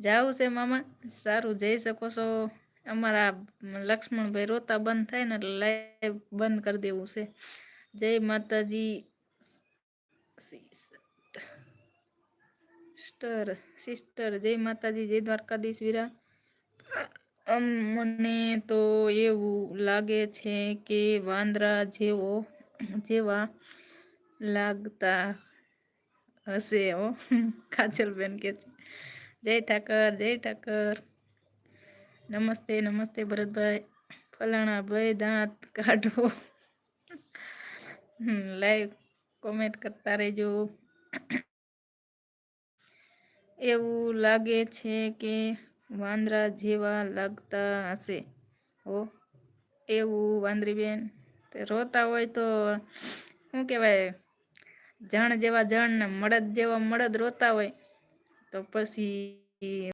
જાવું છે મામા? સારું, જઈ શકો છો. અમારા લક્ષ્મણભાઈ રોતા બંધ થાય ને એટલે લાઈવ બંધ કરી દેવું છે. જય માતાજી સિસ્ટર, જય માતાજી, જય દ્વારકાધીશ વીરા. મને તો એવું લાગે છે કે વાંદરા જેવા લાગતા હશે હો. કાજલબેન કે છે જય ઠાકર, જય ઠાકર. નમસ્તે નમસ્તે ભરતભાઈ. ફલાણા ભાઈ દાંત કાઢો. લાઈવ કોમેન્ટ કરતા રહેજો. એવું લાગે છે કે વાંદરા જેવા લાગતા હશે હો. એવું વાંદરીબેન રોતા હોય તો શું કહેવાય, જણ જેવા જણ ને મળદ જેવા મળદ રોતા હોય તો પછી